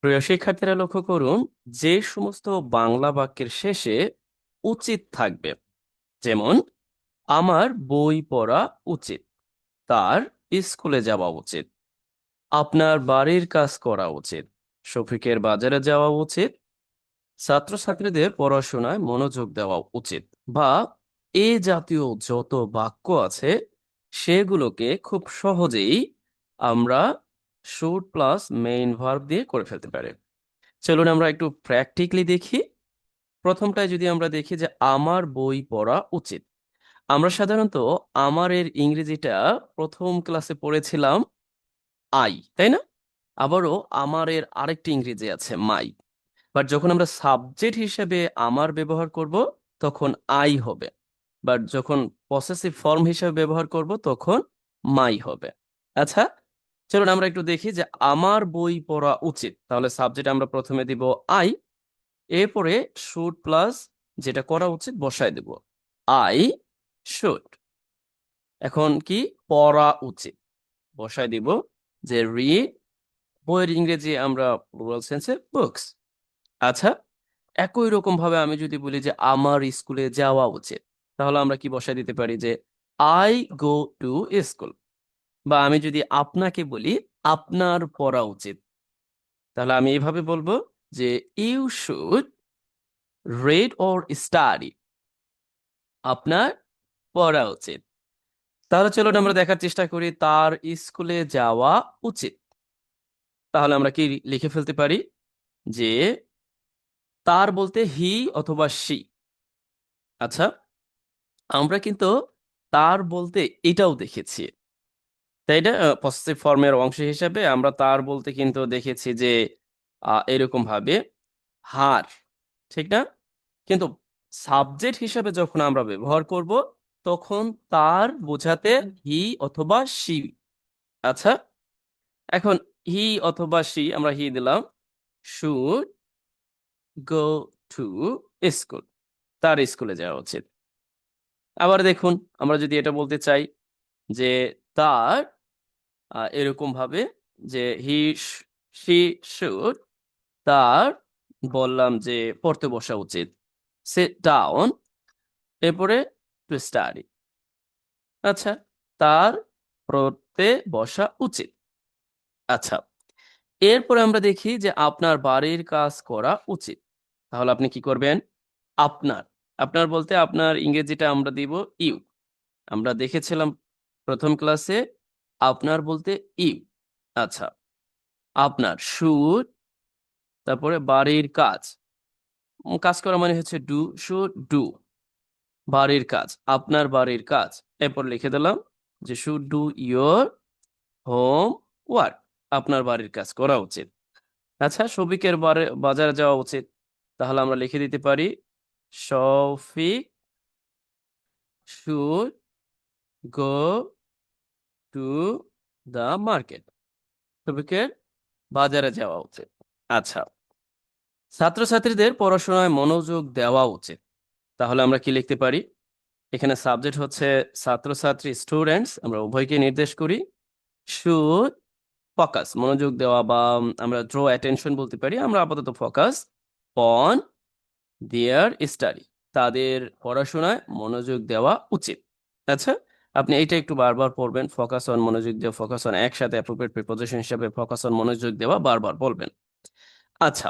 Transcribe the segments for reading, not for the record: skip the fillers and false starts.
প্রিয় শিক্ষার্থীরা লক্ষ্য করুন, যে সমস্ত বাংলা বাক্যের শেষে উচিত থাকবে, যেমন আমার বই পড়া উচিত, তার স্কুলে যাওয়া উচিত, আপনার বাড়ির কাজ করা উচিত, শফিকের বাজারে যাওয়া উচিত, ছাত্রছাত্রীদের পড়াশোনায় মনোযোগ দেওয়া উচিত, বা এ জাতীয় যত বাক্য আছে সেগুলোকে খুব সহজেই আমরা শুড প্লাস মেইন ভার্ব দিয়ে করে ফেলতে পারি। চলুন আমরা একটু প্র্যাকটিক্যালি দেখি। প্রথমটায় যদি আমরা দেখি যে আমার বই পড়া উচিত, আমরা সাধারণত আমার এর ইংরেজিটা প্রথম ক্লাসে পড়েছিলাম আই, তাই না? আবারও আমার এর আরেকটি ইংরেজি আছে মাই। বাট যখন আমরা সাবজেক্ট হিসেবে আমার ব্যবহার করব তখন আই হবে, বাট যখন পসেসিভ ফর্ম হিসেবে ব্যবহার করব তখন মাই হবে। আচ্ছা, চলুন আমরা একটু দেখি যে আমার বই পড়া উচিত, তাহলে সাবজেক্ট আমরা প্রথমে দিব আই, এরপরে শুড প্লাস যেটা করা উচিত বসায় দেব, আই শুড। এখন কি পড়া উচিত বসায় দিব, যে রিড, বইয়ের ইংরেজি আমরা প্লুরাল সেন্সে বুকস। আচ্ছা, একই রকম ভাবে আমি যদি বলি যে আমার স্কুলে যাওয়া উচিত, তাহলে আমরা কি বসায় দিতে পারি যে আই গো টু স্কুল। বা আমি যদি আপনাকে বলি আপনার পড়া উচিত, তাহলে আমি এইভাবে বলবো যে you should read or study, আপনার পড়া উচিত। তাহলে চলুন আমরা দেখার চেষ্টা করি তার স্কুলে যাওয়া উচিত। তাহলে আমরা কি লিখে ফেলতে পারি যে তার বলতে হি অথবা সি। আচ্ছা, আমরা কিন্তু তার বলতে এটাও দেখেছি, তাই না? পসেসিভ ফর্মের অংশ হিসেবে আমরা তার বলতে কিন্তু দেখেছি যে এরকম ভাবে হার, ঠিক না? কিন্তু সাবজেক্ট হিসেবে যখন আমরা ব্যবহার করব তখন তার বোঝাতে হি অথবা সি। আচ্ছা, এখন হি অথবা সি, আমরা হি দিলাম, শুড গো টু স্কুল, তার স্কুলে যাওয়া উচিত। আবার দেখুন, আমরা যদি এটা বলতে চাই যে তার এরকম ভাবে যে হি সি শুড, তার বললাম যে পড়তে বসা উচিত, সিট ডাউন, এরপরে টু স্টাডি। আচ্ছা, তার পড়তে বসা উচিত। আচ্ছা, এরপরে আমরা দেখি যে আপনার বাড়ির কাজ করা উচিত, তাহলে আপনি কি করবেন? আপনার, আপনার বলতে আপনার ইংরেজিটা আমরা দিব ইউ। আমরা দেখেছিলাম প্রথম ক্লাসে আপনার বলতে ইউ। আচ্ছা, আপনার শুড, তারপরে বাড়ির কাজ, কাজ করা মানে হচ্ছে ডু, শুড ডু, বাড়ির কাজ, আপনার বাড়ির কাজ। এরপর লিখে দিলাম যে should do your home work, আপনার বাড়ির কাজ করা উচিত। আচ্ছা, শফিকের বাজারে যাওয়া উচিত, তাহলে আমরা লিখে দিতে পারি Shafiq should go to the market, শফিকের বাজারে যাওয়া উচিত। আচ্ছা, ছাত্রছাত্রীদের পড়াশোনায় মনোযোগ দেওয়া উচিত, তাহলে আমরা কি লিখতে পারি? এখানে সাবজেক্ট হচ্ছে ছাত্রছাত্রী, স্টুডেন্টস, আমরা উভয়কে নির্দেশ করি। শুড ফোকাস, মনোযোগ দেওয়া, বা আমরা ড্র অ্যাটেনশন বলতে পারি। আমরা আপাতত ফোকাস অন দেয়ার স্টাডি, তাদের পড়াশোনায় মনোযোগ দেওয়া উচিত। আচ্ছা, আপনি এইটা একটু বারবার পড়বেন, ফোকাস অন, মনোযোগ দেওয়া, ফোকাস অন একসাথে অ্যাপ্রোপ্রিয়েট প্রিপোজিশন হিসেবে ফোকাস অন মনোযোগ দেওয়া বারবার বলবেন। আচ্ছা,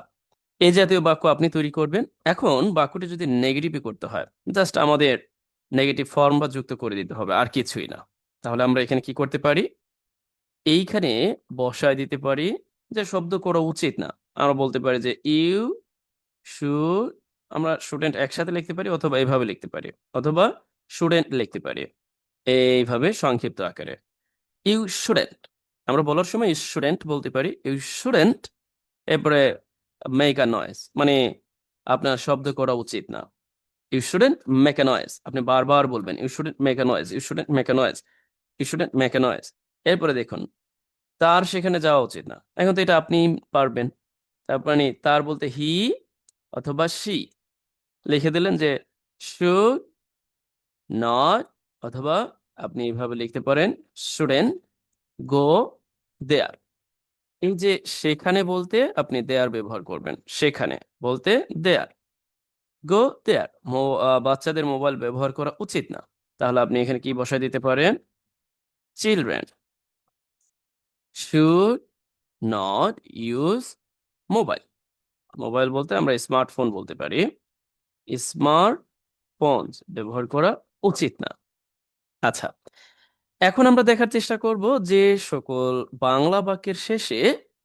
এই জাতীয় বাক্য আপনি তৈরি করবেন। এখন বাক্যটি যদি নেগেটিভে করতে হয়, জাস্ট আমাদের নেগেটিভ ফর্ম বা যুক্ত করে দিতে হবে, আর কিছুই না। তাহলে আমরা এখানে কি করতে পারি? এইখানে বসায় দিতে পারি যে শব্দ করা উচিত না, আমরা বলতে পারি যে ইউ শুড, আমরা স্টুডেন্ট একসাথে লিখতে পারি, অথবা এইভাবে লিখতে পারি, অথবা স্টুডেন্ট লিখতে পারি এইভাবে সংক্ষিপ্ত আকারে। ইউ শুডেন্ট, আমরা বলার সময় স্টুডেন্ট বলতে পারি, ইউ শুডেন্ট, এরপরে মেক আ নয়েজ, মানে আপনার শব্দ করা উচিত না। You shouldn't make a noise, আপনি বারবার বলবেন you shouldn't make a noise, you shouldn't make a noise, you shouldn't make a noise. এরপরে দেখুন, তার সেখানে যাওয়া উচিত না, এখন তো এটা আপনি পারবেন। তার মানে তার বলতে হি অথবা সি, লিখে দিলেন যে শুড নট, অথবা আপনি এইভাবে লিখতে পারেন শুডেন্ট গো দেয়ার। এই যে সেখানে বলতে আপনি দেয়ার ব্যবহার করবেন, সেখানে বলতে দেয়ার, গো দেয়ার। বাচ্চাদের মোবাইল ব্যবহার করা উচিত না, তাহলে আপনি এখানে কি বসায় দিতে পারেন? Children should not use mobile. Mobile বলতে আমরা স্মার্টফোন বলতে পারি, স্মার্ট ফোন ব্যবহার করা উচিত না। আচ্ছা, এখন আমরা দেখার চেষ্টা করব যে সকল বাংলা বাক্যের শেষে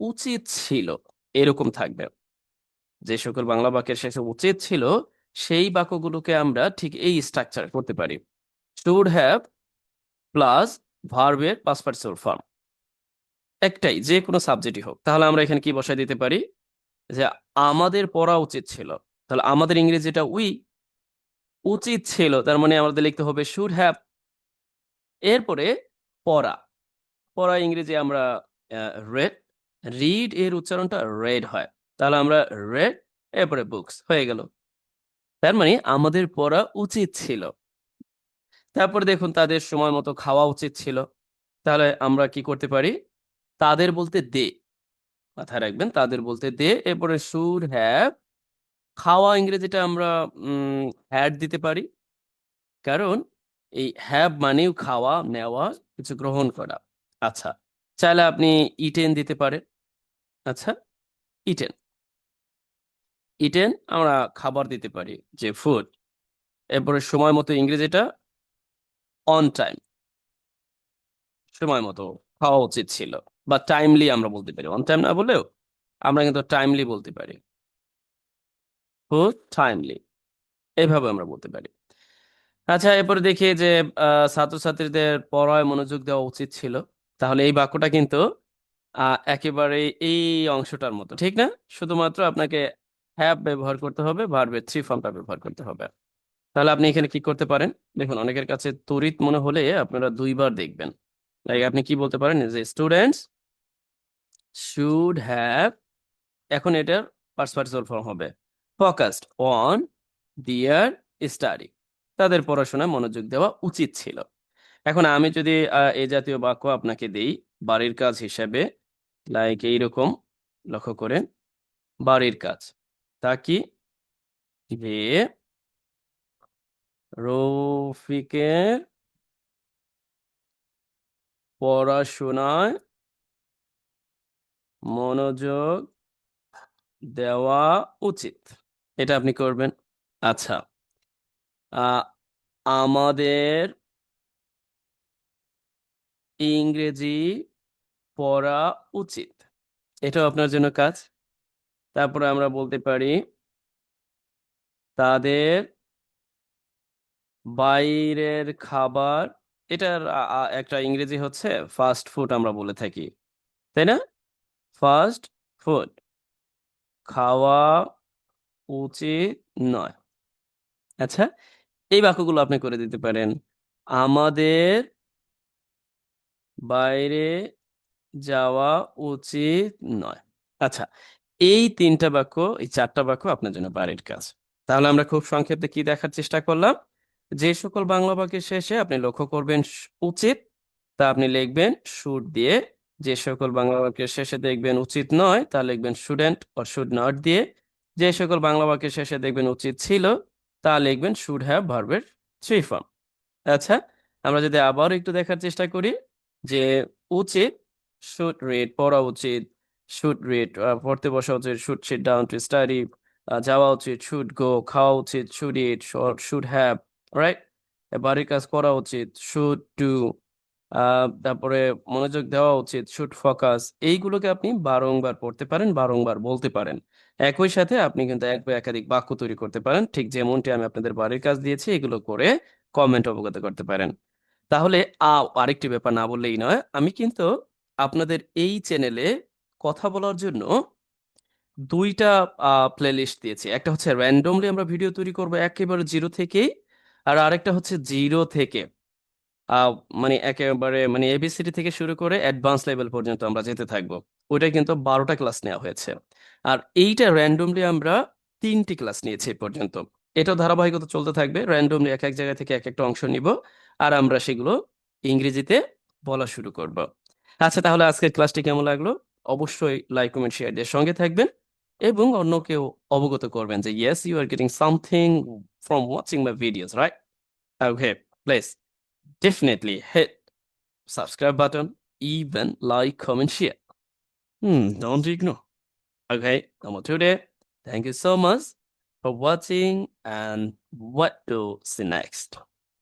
উচিত ছিল এরকম থাকবে। যে সকল বাংলা বাক্যের শেষে উচিত ছিল সেই বাক্যগুলোকে আমরা ঠিক এই স্ট্রাকচার করতে পারি। শুড হ্যাভ প্লাস ভার্বের পাস্ট পার্টিসিপল ফর্ম, একটাই যে কোনো সাবজেক্টই হোক। তাহলে আমরা এখানে কি বসায় দিতে পারি? যে আমাদের পড়া উচিত ছিল, তাহলে আমাদের ইংরেজিটা উই, উচিত ছিল তার মানে আমাদের লিখতে হবে শুড হ্যাভ। এরপরে পড়া, পড়া ইংরেজি আমরা রেড, রিড এর উচ্চারণটা রেড হয়, তাহলে আমরা রেড, এরপরে বুকস হয়ে গেল। তার মানে আমাদের পড়া উচিত ছিল। তারপরে দেখুন তাদের সময় মতো খাওয়া উচিত ছিল, তাহলে আমরা কি করতে পারি? তাদের বলতে দে, মাথায় রাখবেন তাদের বলতে দে। এরপরে শুড হ্যাভ, খাওয়া ইংরেজিটা আমরা হ্যাড দিতে পারি, কারণ এই হ্যাভ মানেও খাওয়া, নেওয়া, কিছু গ্রহণ করা। আচ্ছা, চাইলে আপনি ইটেন দিতে পারেন। আচ্ছা, ইটেন, ইটেন আমরা খাবার দিতে পারি, যে ফুড। এরপরে সময় মতো ইংরেজিটা অন টাইম, সময় মতো খাওয়া উচিত ছিল, বা টাইমলি আমরা বলতে পারি, অন টাইম না বলেও আমরা কিন্তু টাইমলি বলতে পারি, ফুড টাইমলি, এইভাবে আমরা বলতে পারি। আচ্ছা, এরপরে দেখি যে ছাত্রছাত্রীদের পড়ায় মনোযোগ দেওয়া উচিত ছিল, তাহলে এই বাক্যটা কিন্তু একেবারে এই অংশটার মতো, ঠিক না? শুধুমাত্র আপনাকে হ্যাভ ব্যবহার করতে হবে, ভার্বের থ্রি ফর্মটা ব্যবহার করতে হবে। তাহলে আপনি এখানে কি করতে পারেন? দেখুন অনেকের কাছে তড়িৎ মনে হলে আপনারা দুইবার দেখবেন। লাইক আপনি কি বলতে পারেন যে স্টুডেন্টস শুড হ্যাভ, এখন এটার পাস্ট পার্টিসিপল ফর্ম হবে ফোকাসড অন দিয়ার স্টাডি, তাদের পড়াশোনায় মনোযোগ দেওয়া উচিত ছিল। এখন আমি যদি এই জাতীয় বাক্য আপনাকে দেই বাড়ির কাজ হিসেবে, লাইক এইরকম, লক্ষ্য করেন, বাড়ির কাজ, তা কি? যে রফিকের পড়াশোনায় মনোযোগ দেওয়া উচিত, এটা আপনি করবেন। আচ্ছা, আহ, আমাদের ইংরেজি পড়া উচিত, এটাও আপনার জন্য কাজ। তারপরে আমরা বলতে পারি তাদের বাইরের খাবার, এটার একটা ইংরেজি হচ্ছে ফাস্ট ফুড আমরা বলে থাকি, তাই না? ফাস্ট ফুড খাওয়া উচিত নয়। আচ্ছা, এই বাক্যগুলো আপনি করে দিতে পারেন। আমাদের বাইরে যাওয়া উচিত নয়। আচ্ছা, এই তিনটা বাক্য, এই চারটা বাক্য আপনার জন্য বাড়ির কাজ। তাহলে আমরা খুব সংক্ষেপে কি দেখার চেষ্টা করলাম? যে সকল বাংলা বাক্যের শেষে আপনি লক্ষ্য করবেন উচিত, তা আপনি লিখবেন শুড দিয়ে। যে সকল বাংলা বাক্যের শেষে দেখবেন উচিত নয়, তা লিখবেন শুডেন্ট অর শুড নট দিয়ে। যে সকল বাংলা বাক্যের শেষে দেখবেন উচিত ছিল, তা লিখবেন শুড হ্যাভ ভার্বের থ্রি ফর্ম। আচ্ছা, আমরা যদি আবার একটু দেখার চেষ্টা করি যে উচিত, শুড রিড পড়া উচিত, শুড রিড পড়তে বসা উচিত, should sit down to study, যাওয়া উচিত, শুড গো, খাওয়া উচিত, should eat, should have, right, বাড়ির কাজ করা উচিত, শুড ডু, তারপরে মনোযোগ দেওয়া উচিত, শুড ফোকাস। এইগুলোকে আপনি বারংবার পড়তে পারেন, বারংবার বলতে পারেন। একই সাথে আপনি কিন্তু এক বা একাধিক বাক্য তৈরি করতে পারেন, ঠিক যেমনটি আমি আপনাদের বাড়ির কাজ দিয়েছি, এগুলো করে কমেন্ট অবগত করতে পারেন। তাহলে আরেকটি ব্যাপার না বললেই নয়, আমি কিন্তু আপনাদের এই চ্যানেলে কথা বলার জন্য দুইটা প্লেলিস্ট দিয়েছি। একটা হচ্ছে র্যান্ডমলি আমরা ভিডিও তৈরি করব একেবারে জিরো থেকেই, আর আরেকটা হচ্ছে জিরো থেকে আহ, মানে একেবারে মানে এবিসিডি থেকে শুরু করে অ্যাডভান্স লেভেল পর্যন্ত আমরা যেতে থাকবো। ওইটা কিন্তু 12টা ক্লাস নেওয়া হয়েছে, আর এইটা র্যান্ডমলি আমরা 3টি ক্লাস নিয়েছি এ পর্যন্ত। এটা ধারাবাহিকতা চলতে থাকবে, র্যান্ডমলি এক এক জায়গা থেকে এক একটা অংশ নিব, আর আমরা সেগুলো ইংরেজিতে বলা শুরু করব। আচ্ছা, তাহলে আজকের ক্লাসটি কেমন লাগলো? অবশ্যই লাইক কমেন্ট শেয়ার দিয়ে সঙ্গে থাকবেন এবং অন্যকেও অবগত করবেন যে yes you are getting something from watching my videos, right? Okay, please definitely hit subscribe button, even like, comment, share. Don't ignore. Okay, number today. Thank you so much for watching and what to see next.